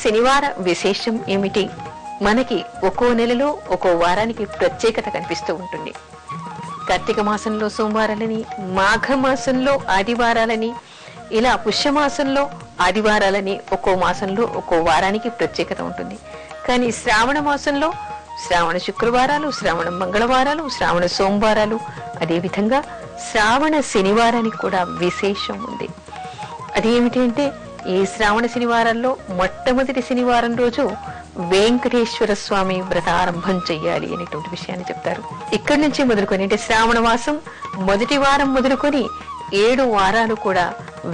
శనివార విశేషం ఏమిటి? మనకి ఒక్కో నెలలో ఒక్కో వారానికి ప్రత్యేకత కనిపిస్తూ ఉంటుంది. కార్తీక మాసంలో సోమవారాలని, మాఘ మాసంలో ఆదివారాలని, ఇలా పుష్యమాసంలో ఆదివారాలని ఒక్కో మాసంలో ఒక్కో వారానికి ప్రత్యేకత ఉంటుంది. కానీ శ్రావణ మాసంలో శ్రావణ శుక్రవారాలు, శ్రావణ మంగళవారాలు, శ్రావణ సోమవారాలు, అదేవిధంగా శ్రావణ శనివారానికి కూడా విశేషం ఉంది. అదేమిటి అంటే ఈ శ్రావణ శనివారాల్లో మొట్టమొదటి శనివారం రోజు వెంకటేశ్వర స్వామి వ్రతారంభం చెయ్యాలి అనేటువంటి విషయాన్ని చెప్తారు. ఇక్కడి నుంచి మొదలుకొని అంటే శ్రావణ మాసం మొదటి వారం మొదలుకొని 7 వారాలు కూడా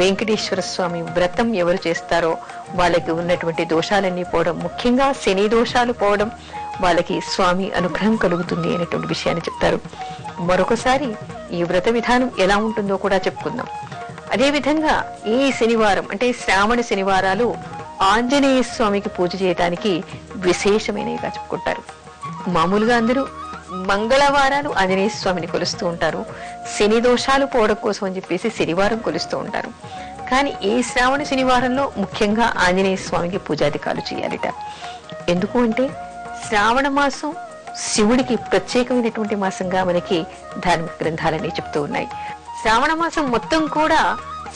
వెంకటేశ్వర స్వామి వ్రతం ఎవరు చేస్తారో వాళ్ళకి ఉన్నటువంటి దోషాలన్నీ పోవడం, ముఖ్యంగా శని దోషాలు పోవడం, వాళ్ళకి స్వామి అనుగ్రహం కలుగుతుంది అనేటువంటి విషయాన్ని చెప్తారు. మరొకసారి ఈ వ్రత విధానం ఎలా ఉంటుందో కూడా చెప్పుకుందాం. అదేవిధంగా ఈ శనివారం అంటే శ్రావణ శనివారాలు ఆంజనేయ స్వామికి పూజ చేయడానికి విశేషమైనవిగా చెప్పుకుంటారు. మామూలుగా అందరూ మంగళవారాలు ఆంజనేయ స్వామిని కొలుస్తూ ఉంటారు. శని దోషాలు పోవడం కోసం అని చెప్పేసి శనివారం కొలుస్తూ ఉంటారు. కానీ ఈ శ్రావణ శనివారంలో ముఖ్యంగా ఆంజనేయ స్వామికి పూజాధికాలు చేయాలిట. ఎందుకు అంటే శ్రావణ మాసం శివుడికి ప్రత్యేకమైనటువంటి మాసంగా మనకి ధార్మిక గ్రంథాలన్నీ చెప్తూ ఉన్నాయి. శ్రావణ మాసం మొత్తం కూడా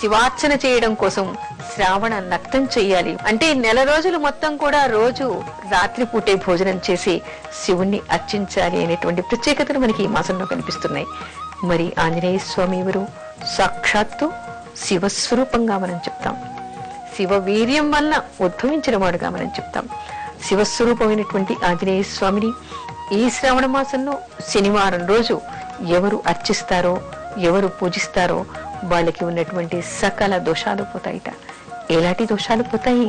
శివార్చన చేయడం కోసం శ్రావణ నక్తం చెయ్యాలి. అంటే నెల రోజులు మొత్తం కూడా రోజు రాత్రి పూటే భోజనం చేసి శివుణ్ణి అర్చించాలి అనేటువంటి ప్రత్యేకతలు మనకి ఈ మాసంలో కనిపిస్తున్నాయి. మరి ఆంజనేయ స్వామి ఎవరు? సాక్షాత్తు శివస్వరూపంగా మనం చెప్తాం. శివ వీర్యం వల్ల ఉద్భవించిన వాడుగా మనం చెప్తాం. శివస్వరూపమైనటువంటి ఆంజనేయ స్వామిని ఈ శ్రావణ మాసంలో శనివారం రోజు ఎవరు అర్చిస్తారో, ఎవరు పూజిస్తారో వాళ్ళకి ఉన్నటువంటి సకల దోషాలు పోతాయిట. ఎలాంటి దోషాలు పోతాయి?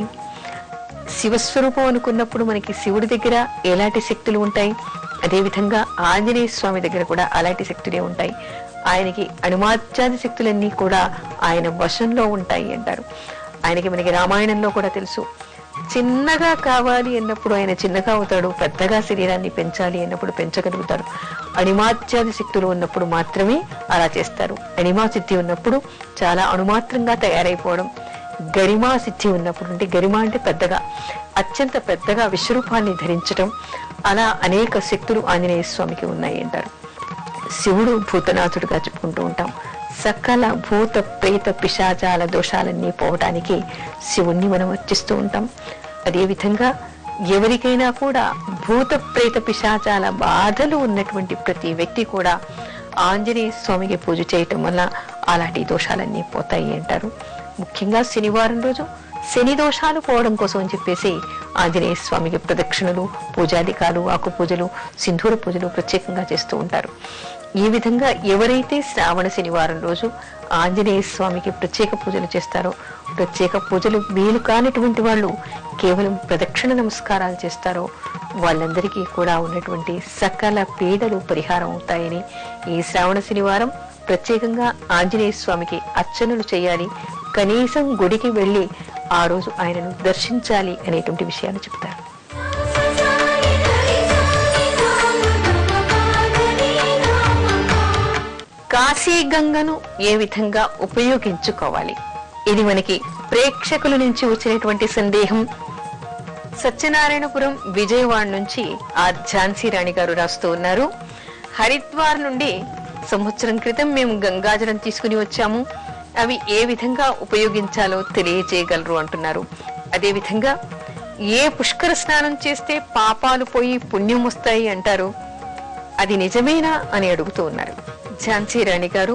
శివస్వరూపం అనుకున్నప్పుడు మనకి శివుడి దగ్గర ఎలాంటి శక్తులు ఉంటాయి, అదేవిధంగా ఆంజనేయ స్వామి దగ్గర కూడా అలాంటి శక్తులే ఉంటాయి. ఆయనకి అణుమాత్యాది శక్తులన్నీ కూడా ఆయన వశంలో ఉంటాయి అంటారు. ఆయనకి మనకి రామాయణంలో కూడా తెలుసు, చిన్నగా కావాలి అన్నప్పుడు ఆయన చిన్నగా అవుతాడు, పెద్దగా శరీరాన్ని పెంచాలి అన్నప్పుడు పెంచగలుగుతాడు. అణిమాత్యాది శక్తులు ఉన్నప్పుడు మాత్రమే అలా చేస్తారు. అణిమా సిద్ధి ఉన్నప్పుడు చాలా అణుమాత్రంగా తయారైపోవడం, గరిమా సిద్ధి ఉన్నప్పుడు అంటే గరిమ అంటే పెద్దగా, అత్యంత పెద్దగా విశ్వరూపాన్ని ధరించడం, అలా అనేక శక్తులు ఆంజనేయ స్వామికి ఉన్నాయి అంటారు. శివుడు భూతనాథుడుగా చెప్పుకుంటూ ఉంటాం. సకల భూత ప్రేత పిశాచాల దోషాలన్నీ పోవడానికి శివుణ్ణి మనం అర్చిస్తూ ఉంటాం. అదేవిధంగా ఎవరికైనా కూడా భూత ప్రేత పిశాచాల బాధలు ఉన్నటువంటి ప్రతి వ్యక్తి కూడా ఆంజనేయ స్వామికి పూజ చేయటం వల్ల అలాంటి దోషాలన్నీ పోతాయి అంటారు. ముఖ్యంగా శనివారం రోజు శని దోషాలు పోవడం కోసం అని చెప్పేసి ఆంజనేయ స్వామికి ప్రదక్షిణలు, పూజాధికాలు, ఆకు పూజలు, సింధూర పూజలు ప్రత్యేకంగా చేస్తూ ఉంటారు. ఈ విధంగా ఎవరైతే శ్రావణ శనివారం రోజు ఆంజనేయ స్వామికి ప్రత్యేక పూజలు చేస్తారో, ప్రత్యేక పూజలు వీలు కానిటువంటి వాళ్ళు కేవలం ప్రదక్షిణ నమస్కారాలు చేస్తారో వాళ్ళందరికీ కూడా ఉన్నటువంటి సకల పీడలు పరిహారం అవుతాయని, ఈ శ్రావణ శనివారం ప్రత్యేకంగా ఆంజనేయ స్వామికి అర్చనలు చేయాలి, కనీసం గుడికి వెళ్ళి ఆ రోజు ఆయనను దర్శించాలి అనేటువంటి విషయాలు చెప్తారు. కాశీ గంగను ఏ విధంగా ఉపయోగించుకోవాలి? ఇది మనకి ప్రేక్షకుల నుంచి వచ్చినటువంటి సందేహం. సత్యనారాయణపురం, విజయవాడ నుంచి ఆ ఝాన్సీ రాణి గారు రాస్తూ ఉన్నారు. హరిద్వార్ నుండి సంవత్సరం క్రితం మేము గంగాజలం తీసుకుని వచ్చాము, అవి ఏ విధంగా ఉపయోగించాలో తెలియజేయగలరు అంటున్నారు. అదేవిధంగా ఏ పుష్కర స్నానం చేస్తే పాపాలు పోయి పుణ్యం వస్తాయి అంటారు, అది నిజమేనా అని అడుగుతూ ఉన్నారు. ఝాన్సీ రాణి గారు,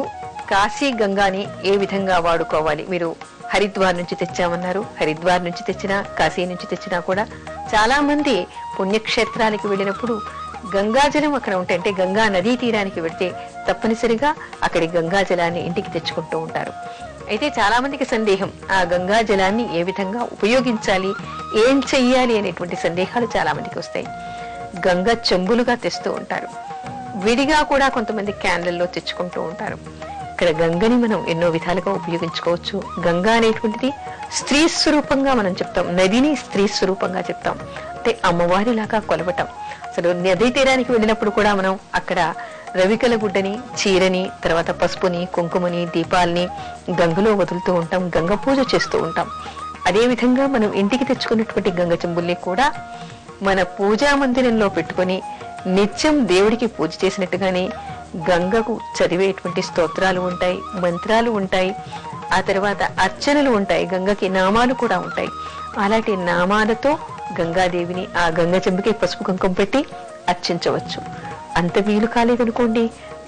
కాశీ గంగాని ఏ విధంగా వాడుకోవాలి? మీరు హరిద్వార్ నుంచి తెచ్చామన్నారు. హరిద్వార్ నుంచి తెచ్చినా, కాశీ నుంచి తెచ్చినా కూడా చాలా మంది పుణ్యక్షేత్రాలకు వెళ్ళినప్పుడు గంగాజలం అక్కడ ఉంటే, అంటే గంగా నదీ తీరానికి వెళితే తప్పనిసరిగా అక్కడి గంగాజలాన్ని ఇంటికి తెచ్చుకుంటూ ఉంటారు. అయితే చాలా మందికి సందేహం, ఆ గంగాజలాన్ని ఏ విధంగా ఉపయోగించాలి, ఏం చెయ్యాలి అనేటువంటి సందేహాలు చాలా మందికి వస్తాయి. గంగా చెంబులుగా తెస్తూ ఉంటారు, విడిగా కూడా కొంతమంది క్యాన్లలో తెచ్చుకుంటూ ఉంటారు. ఇక్కడ గంగని మనం ఎన్నో విధాలుగా ఉపయోగించుకోవచ్చు. గంగా అనేటువంటిది స్త్రీ స్వరూపంగా మనం చెప్తాం, నదిని స్త్రీ స్వరూపంగా చెప్తాం, అంటే అమ్మవారిలాగా కొలవటం. అసలు నదీ తీరానికి వెళ్ళినప్పుడు కూడా మనం అక్కడ రవికల గుడ్డని, చీరని, తర్వాత పసుపుని, కుంకుమని, దీపాలని గంగలో వదులుతూ ఉంటాం, గంగ పూజ చేస్తూ ఉంటాం. అదేవిధంగా మనం ఇంటికి తెచ్చుకున్నటువంటి గంగ చెంబుల్ని కూడా మన పూజా మందిరంలో పెట్టుకొని నిత్యం దేవుడికి పూజ చేసినట్టుగానే గంగకు చదివేటువంటి స్తోత్రాలు ఉంటాయి, మంత్రాలు ఉంటాయి, ఆ తర్వాత అర్చనలు ఉంటాయి, గంగకి నామాలు కూడా ఉంటాయి. అలాంటి నామాలతో గంగాదేవిని ఆ గంగ చెంబుకి పసుపు కుంకుమ పెట్టి అర్చించవచ్చు. అంత వీలు కాలేదనుకోండి,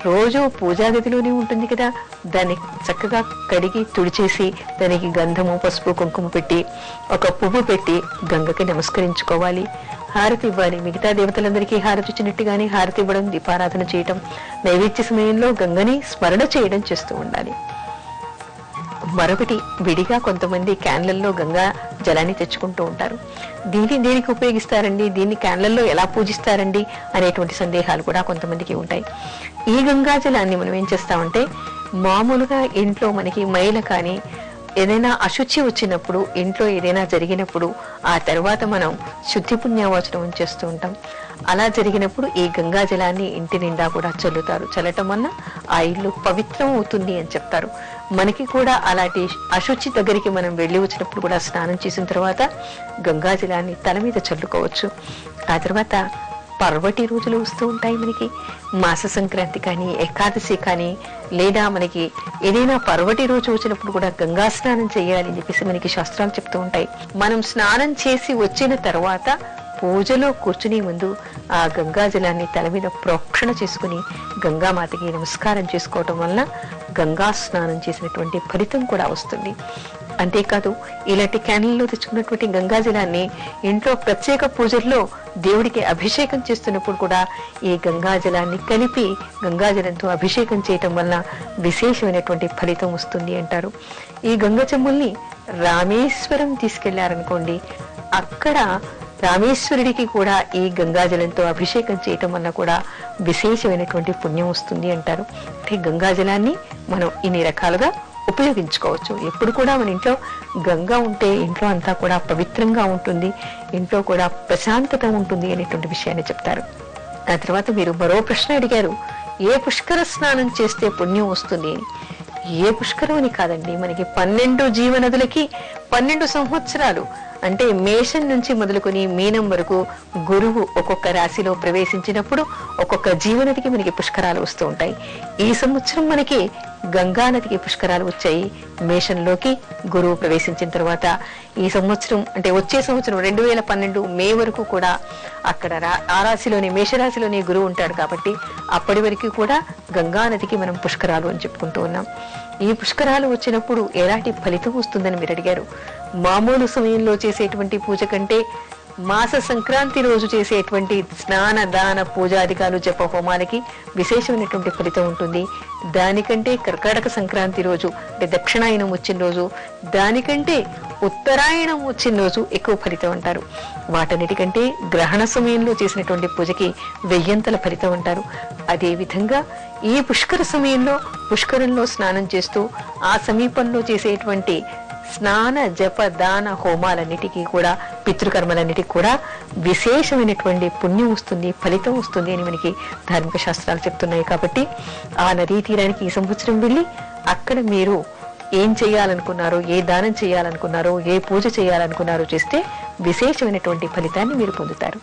రోజు పూజా గదిలోనే ఉంటుంది కదా, దాన్ని చక్కగా కడిగి తుడిచేసి దానికి గంధము పసుపు కుంకుమ పెట్టి ఒక పువ్వు పెట్టి గంగకి నమస్కరించుకోవాలి, హారతి ఇవ్వాలి. మిగతా దేవతలందరికీ హారతి ఇచ్చినట్టుగానే హారతి ఇవ్వడం, దీపారాధన చేయటం, నైవేద్య సమయంలో గంగని స్మరణ చేయడం చేస్తూ ఉండాలి. మరొకటి, విడిగా కొంతమంది క్యాన్లల్లో గంగా జలాన్ని తెచ్చుకుంటూ ఉంటారు. దేనికి ఉపయోగిస్తారండి, దీన్ని క్యాన్లల్లో ఎలా పూజిస్తారండి అనేటువంటి సందేహాలు కూడా కొంతమందికి ఉంటాయి. ఈ గంగా జలాన్ని మనం ఏం చేస్తామంటే, మామూలుగా ఇంట్లో మనకి మైల కానీ ఏదైనా అశుచి వచ్చినప్పుడు, ఇంట్లో ఏదైనా జరిగినప్పుడు ఆ తర్వాత మనం శుద్ధి పుణ్యావచనం చేస్తూ ఉంటాం. అలా జరిగినప్పుడు ఈ గంగా జలాన్ని ఇంటి నిండా కూడా చల్లుతారు. చల్లటం వల్ల ఆ ఇల్లు పవిత్రం అవుతుంది అని చెప్తారు. మనకి కూడా అలాంటి అశుచి దగ్గరికి మనం వెళ్ళి వచ్చినప్పుడు కూడా స్నానం చేసిన తర్వాత గంగా జలాన్ని తల మీద చల్లుకోవచ్చు. ఆ తర్వాత పర్వటి రోజులు వస్తూ ఉంటాయి మనకి, మాస సంక్రాంతి కానీ ఏకాదశి కానీ, లేదా మనకి ఏదైనా పర్వటి రోజు వచ్చినప్పుడు కూడా గంగా స్నానం చేయాలి అని చెప్పేసి మనకి శాస్త్రాలు చెప్తూ ఉంటాయి. మనం స్నానం చేసి వచ్చిన తర్వాత పూజలో కూర్చునే ముందు ఆ గంగా జలాన్ని తల మీద ప్రోక్షణ చేసుకుని గంగామాతకి నమస్కారం చేసుకోవటం వలన గంగా స్నానం చేసినటువంటి ఫలితం కూడా వస్తుంది. అంతేకాదు, ఇలాంటి క్యాన్లలో తెచ్చుకున్నటువంటి గంగా జలాన్ని ఇంట్లో ప్రత్యేక పూజల్లో దేవుడికి అభిషేకం చేస్తున్నప్పుడు కూడా ఈ గంగా జలాన్ని కలిపి గంగాజలంతో అభిషేకం చేయటం వల్ల విశేషమైనటువంటి ఫలితం వస్తుంది అంటారు. ఈ గంగ చెంబుల్ని రామేశ్వరం తీసుకెళ్లారనుకోండి, అక్కడ రామేశ్వరుడికి కూడా ఈ గంగాజలంతో అభిషేకం చేయటం వల్ల కూడా విశేషమైనటువంటి పుణ్యం వస్తుంది అంటారు. అంటే గంగాజలాన్ని మనం ఇన్ని రకాలుగా ఉపయోగించుకోవచ్చు. ఎప్పుడు కూడా మన ఇంట్లో గంగా ఉంటే ఇంట్లో అంతా కూడా పవిత్రంగా ఉంటుంది, ఇంట్లో కూడా ప్రశాంతత ఉంటుంది అనేటువంటి విషయాన్ని చెప్తారు. ఆ తర్వాత మీరు మరో ప్రశ్న అడిగారు, ఏ పుష్కర స్నానం చేస్తే పుణ్యం వస్తుంది అని. ఏ పుష్కరం అని కాదండి, మనకి 12 జీవనదులకి 12 సంవత్సరాలు, అంటే మేషం నుంచి మొదలుకొని మీనం వరకు గురువు ఒక్కొక్క రాశిలో ప్రవేశించినప్పుడు ఒక్కొక్క జీవనదికి మనకి పుష్కరాలు వస్తూ ఉంటాయి. ఈ సంవత్సరం మనకి గంగా నదికి పుష్కరాలు వచ్చాయి మేషంలోకి గురువు ప్రవేశించిన తర్వాత. ఈ సంవత్సరం అంటే వచ్చే సంవత్సరం 2012 మే వరకు కూడా అక్కడ ఆ రాశిలోని మేషరాశిలోని గురువు ఉంటాడు కాబట్టి అప్పటి వరకు కూడా గంగా నదికి మనం పుష్కరాలు అని చెప్పుకుంటూ ఉన్నాం. ఈ పుష్కరాలు వచ్చినప్పుడు ఎలాంటి ఫలితం వస్తుందని మీరు అడిగారు. మామూలు సమయంలో చేసేటువంటి పూజ కంటే మాస సంక్రాంతి రోజు చేసేటువంటి స్నాన దాన పూజాధికాలు జప హోమాలకి విశేషమైనటువంటి ఫలితం ఉంటుంది. దానికంటే కర్కాటక సంక్రాంతి రోజు అంటే దక్షిణాయనం వచ్చిన రోజు, దానికంటే ఉత్తరాయణం వచ్చిన రోజు ఎక్కువ ఫలితం అంటారు. వాటన్నిటికంటే గ్రహణ సమయంలో చేసినటువంటి పూజకి 1000 ఫలితం అంటారు. అదే విధంగా ఈ పుష్కర సమయంలో పుష్కరంలో స్నానం చేస్తూ ఆ సమీపంలో చేసేటువంటి స్నాన జప దాన హోమాలన్నిటికీ కూడా పితృకర్మలన్నిటికీ కూడా విశేషమైనటువంటి పుణ్యం వస్తుంది, ఫలితం వస్తుంది అని మనకి ధార్మిక శాస్త్రాలు చెప్తున్నాయి. కాబట్టి ఆ నదీ తీరానికి ఈ సంవత్సరం వెళ్ళి అక్కడ మీరు ఏం చేయాలనుకున్నారో, ఏ దానం చేయాలనుకున్నారో, ఏ పూజ చేయాలనుకున్నారో చేస్తే విశేషమైనటువంటి ఫలితాన్ని మీరు పొందుతారు.